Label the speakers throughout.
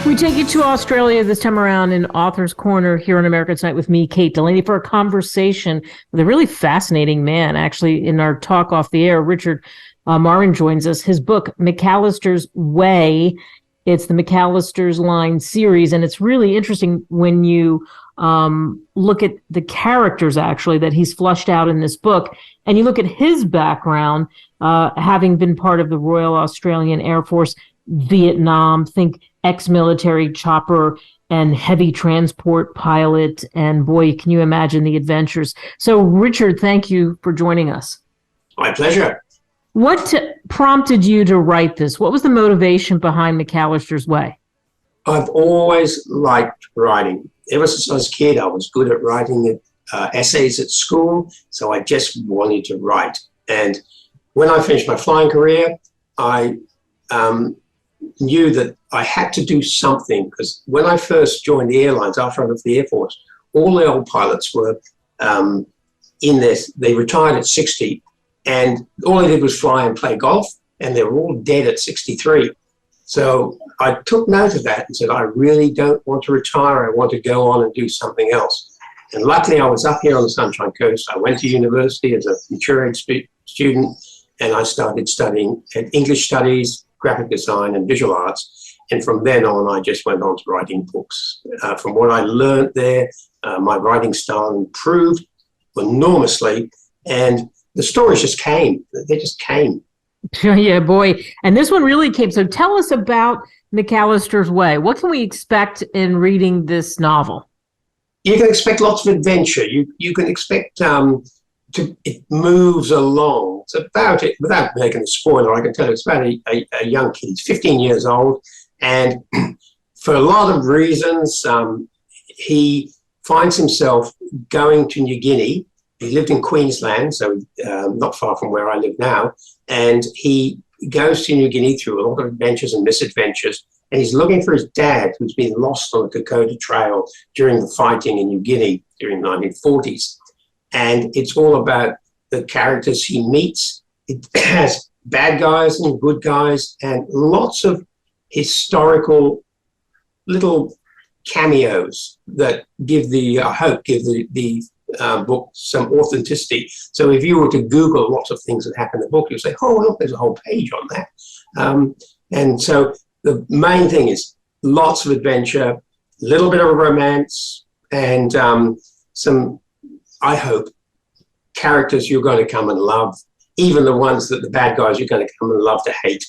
Speaker 1: We take you to Australia this time around in Author's Corner here on American Tonight with me, Kate Delaney, for a conversation with a really fascinating man. Actually, in our talk off the air, Richard Marman joins us. His book, McAlister's Way, it's the McAlister's Line series, and it's really interesting when you look at the characters, actually, that he's flushed out in this book, and you look at his background, having been part of the Royal Australian Air Force, Vietnam, think ex-military chopper and heavy transport pilot, and boy, can you imagine the adventures. So, Richard, thank you for joining us.
Speaker 2: My pleasure.
Speaker 1: What prompted you to write this? What was the motivation behind McAlister's Way?
Speaker 2: I've always liked writing. Ever since I was a kid, I was good at writing essays at school, so I just wanted to write. And when I finished my flying career, I knew that I had to do something, because when I first joined the airlines after I left the Air Force, all the old pilots were in this. They retired at 60, and all they did was fly and play golf, and they were all dead at 63. So I took note of that and said, I really don't want to retire. I want to go on and do something else. And luckily, I was up here on the Sunshine Coast. I went to university as a maturing student, and I started studying English studies, graphic design, and visual arts. And from then on, I just went on to writing books. From what I learned there, my writing style improved enormously, and the stories just came. They just came.
Speaker 1: Yeah, boy. And this one really came. So tell us about McAlister's Way. What can we expect in reading this novel?
Speaker 2: You can expect lots of adventure. You can expect it moves along. It's about it, without making a spoiler, I can tell you it's about a young kid. He's 15 years old, and for a lot of reasons, he finds himself going to New Guinea. He lived in Queensland, so not far from where I live now, and he goes to New Guinea through a lot of adventures and misadventures, and he's looking for his dad, who's been lost on the Dakota Trail during the fighting in New Guinea during the 1940s. And it's all about the characters he meets. It has bad guys and good guys, and lots of historical little cameos that give the book some authenticity. So if you were to Google lots of things that happen in the book, you'll say, oh, look, there's a whole page on that. And so the main thing is lots of adventure, a little bit of a romance, and some, I hope, characters you're going to come and love, even the ones that the bad guys you're going to come and love to hate.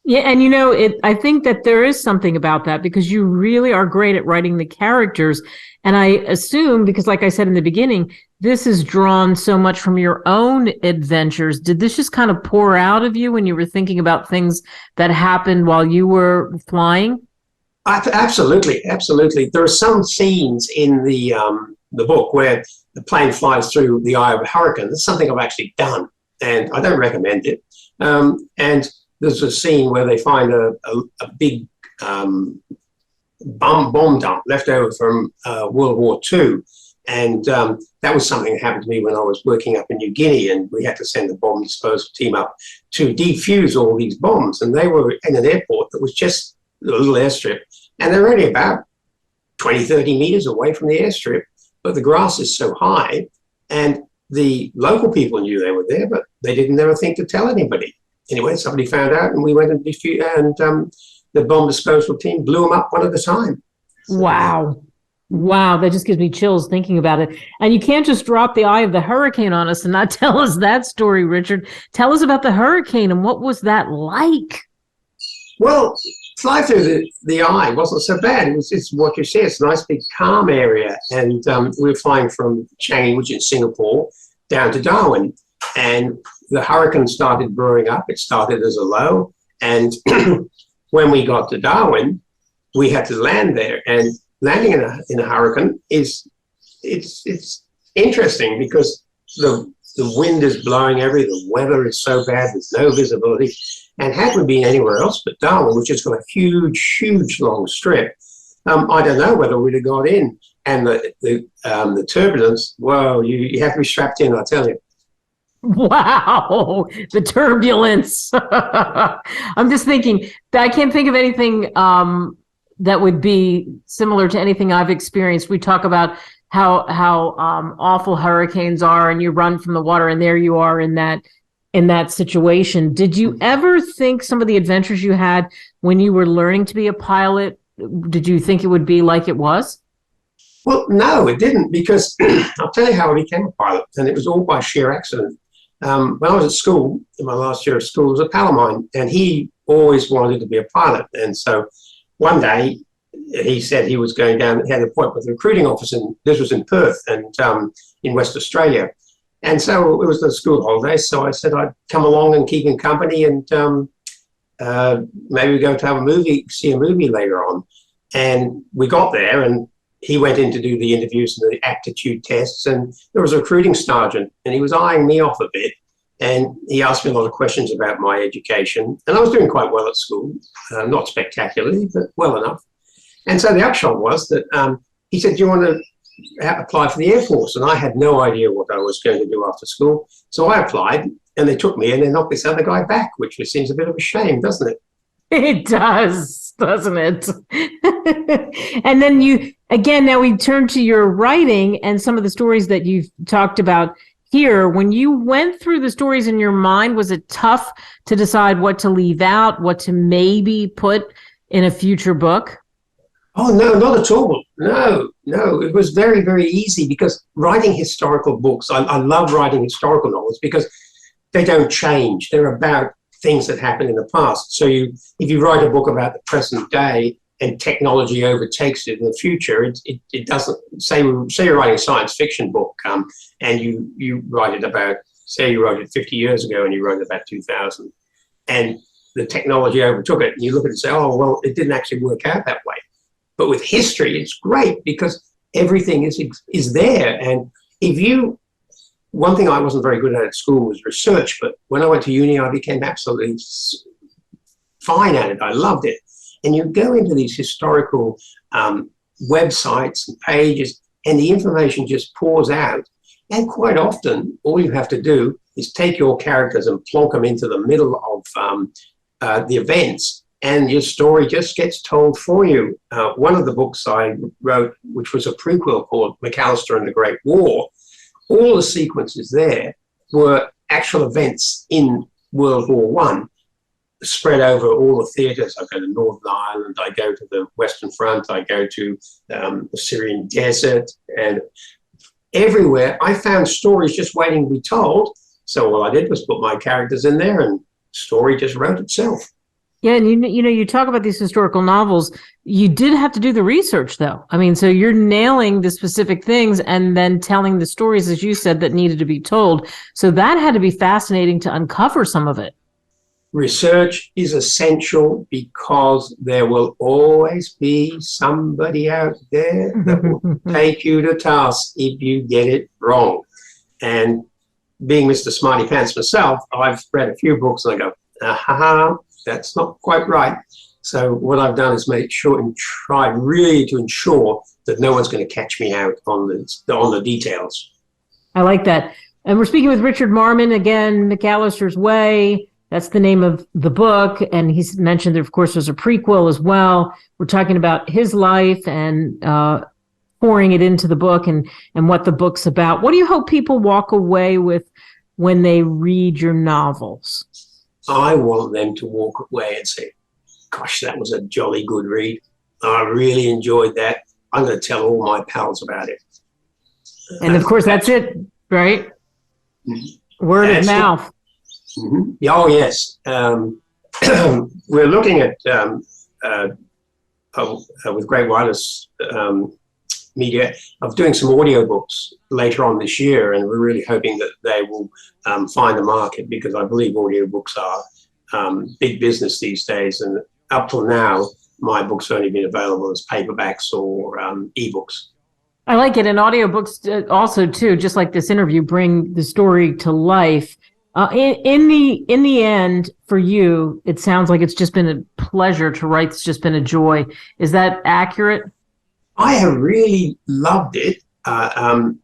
Speaker 1: Yeah, and you know, I think that there is something about that, because you really are great at writing the characters. And I assume, because like I said in the beginning, this is drawn so much from your own adventures. Did this just kind of pour out of you when you were thinking about things that happened while you were flying?
Speaker 2: Absolutely, absolutely. There are some scenes in the book where the plane flies through the eye of a hurricane. That's something I've actually done, and I don't recommend it. And there's a scene where they find a big bomb dump left over from World War II. And that was something that happened to me when I was working up in New Guinea, and we had to send the bomb disposal team up to defuse all these bombs. And they were in an airport that was just a little airstrip, and they're only about 20, 30 meters away from the airstrip, but the grass is so high, and the local people knew they were there, but they didn't ever think to tell anybody. Anyway, somebody found out, and we went and the bomb disposal team blew them up one at a time. So,
Speaker 1: wow. Wow, that just gives me chills thinking about it. And you can't just drop the eye of the hurricane on us and not tell us that story, Richard. Tell us about the hurricane, and what was that like?
Speaker 2: Well, fly through the eye wasn't so bad. It's what you say. It's a nice big calm area. And we were flying from Changi, which is Singapore, down to Darwin. And the hurricane started brewing up. It started as a low. And when we got to Darwin, we had to land there. And landing in a hurricane it's interesting, because the wind is blowing everywhere. The weather is so bad. There's no visibility. And had we been anywhere else but Darwin, which has got a huge, huge long strip, I don't know whether we'd have got in. And the turbulence, well, you have to be strapped in, I tell you.
Speaker 1: Wow, the turbulence. I'm just thinking, I can't think of anything that would be similar to anything I've experienced. We talk about how awful hurricanes are, and you run from the water, and there you are in that situation. Did you ever think some of the adventures you had when you were learning to be a pilot, did you think it would be like it was?
Speaker 2: Well, no, it didn't, because I'll tell you how I became a pilot, and it was all by sheer accident. When I was at school, in my last year of school, there was a pal of mine, and he always wanted to be a pilot. And so one day he said he was going down, he had an appointment with the recruiting office, and this was in Perth and in West Australia. And so it was the school holidays, so I said I'd come along and keep him company, and maybe we go to have a movie, see a movie later on. And we got there, and he went in to do the interviews and the aptitude tests, and there was a recruiting sergeant, and he was eyeing me off a bit, and he asked me a lot of questions about my education, and I was doing quite well at school, not spectacularly, but well enough. And so the upshot was that he said, do you want to apply for the Air Force? And I had no idea what I was going to do after school, so I applied, and they took me, and they knocked this other guy back, which seems a bit of a shame, doesn't it?
Speaker 1: It does, doesn't it? And then now we turn to your writing and some of the stories that you've talked about here. When you went through the stories in your mind, was it tough to decide what to leave out, what to maybe put in a future book?
Speaker 2: Oh, no, not at all. No. It was very, very easy, because writing historical books, I love writing historical novels because they don't change. They're about things that happened in the past. So if you write a book about the present day and technology overtakes it in the future, it doesn't, say you're writing a science fiction book, and you write it about, say you wrote it 50 years ago and you wrote it about 2000, and the technology overtook it, and you look at it and say, oh, well, it didn't actually work out that way. But with history, it's great because everything is there. And one thing I wasn't very good at school was research, but when I went to uni, I became absolutely fine at it. I loved it. And you go into these historical websites and pages, and the information just pours out. And quite often, all you have to do is take your characters and plonk them into the middle of the events, and your story just gets told for you. One of the books I wrote, which was a prequel called McAlister and the Great War, all the sequences there were actual events in World War I, spread over all the theatres. I go to Northern Ireland, I go to the Western Front, I go to the Syrian desert, and everywhere I found stories just waiting to be told. So all I did was put my characters in there, and the story just wrote itself.
Speaker 1: Yeah, and you talk about these historical novels. You did have to do the research, though. I mean, so you're nailing the specific things and then telling the stories, as you said, that needed to be told. So that had to be fascinating to uncover some of it.
Speaker 2: Research is essential because there will always be somebody out there that will take you to task if you get it wrong. And being Mr. Smarty Pants myself, I've read a few books and I go, that's not quite right. So what I've done is make sure and try really to ensure that no one's going to catch me out on the details.
Speaker 1: I like that. And we're speaking with Richard Marman, again, McAlister's Way. That's the name of the book. And he's mentioned that, of course, there's a prequel as well. We're talking about his life and pouring it into the book and what the book's about. What do you hope people walk away with when they read your novels?
Speaker 2: I want them to walk away and say, gosh, that was a jolly good read. I really enjoyed that. I'm going to tell all my pals about it.
Speaker 1: And of course, that's it, right? Word of mouth.
Speaker 2: Mm-hmm. Oh, yes. We're looking at, with Great Wireless Media, of doing some audiobooks later on this year, and we're really hoping that they will find a market, because I believe audiobooks are big business these days, and up till now, my books have only been available as paperbacks or ebooks.
Speaker 1: I like it, and audiobooks also, too, just like this interview, bring the story to life. In the end, for you, it sounds like it's just been a pleasure to write. It's just been a joy. Is that accurate?
Speaker 2: I have really loved it. I've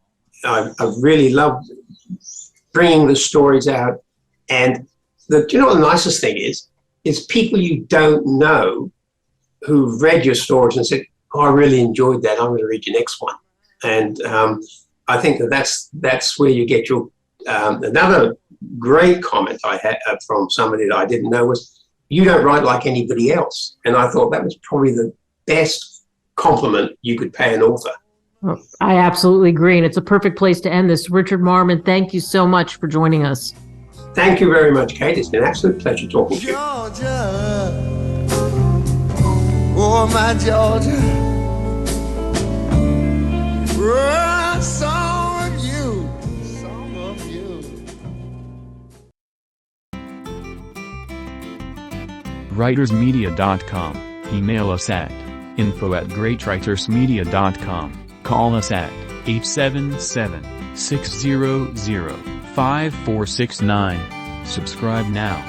Speaker 2: really loved bringing the stories out. And you know what the nicest thing is people you don't know who read your stories and said, "Oh, I really enjoyed that. I'm going to read your next one." And I think that's where you get your another great comment I had from somebody that I didn't know was, "You don't write like anybody else." And I thought that was probably the best compliment you could pay an author.
Speaker 1: Oh, I absolutely agree. And it's a perfect place to end this. Richard Marman, thank you so much for joining us.
Speaker 2: Thank you very much, Kate. It's been an absolute pleasure talking to you.
Speaker 3: Georgia, oh my Georgia, oh, song of you, song of you.
Speaker 4: writersmedia.com. Email us at info@greatwritersmedia.com. Call us at 877-600-5469. Subscribe now.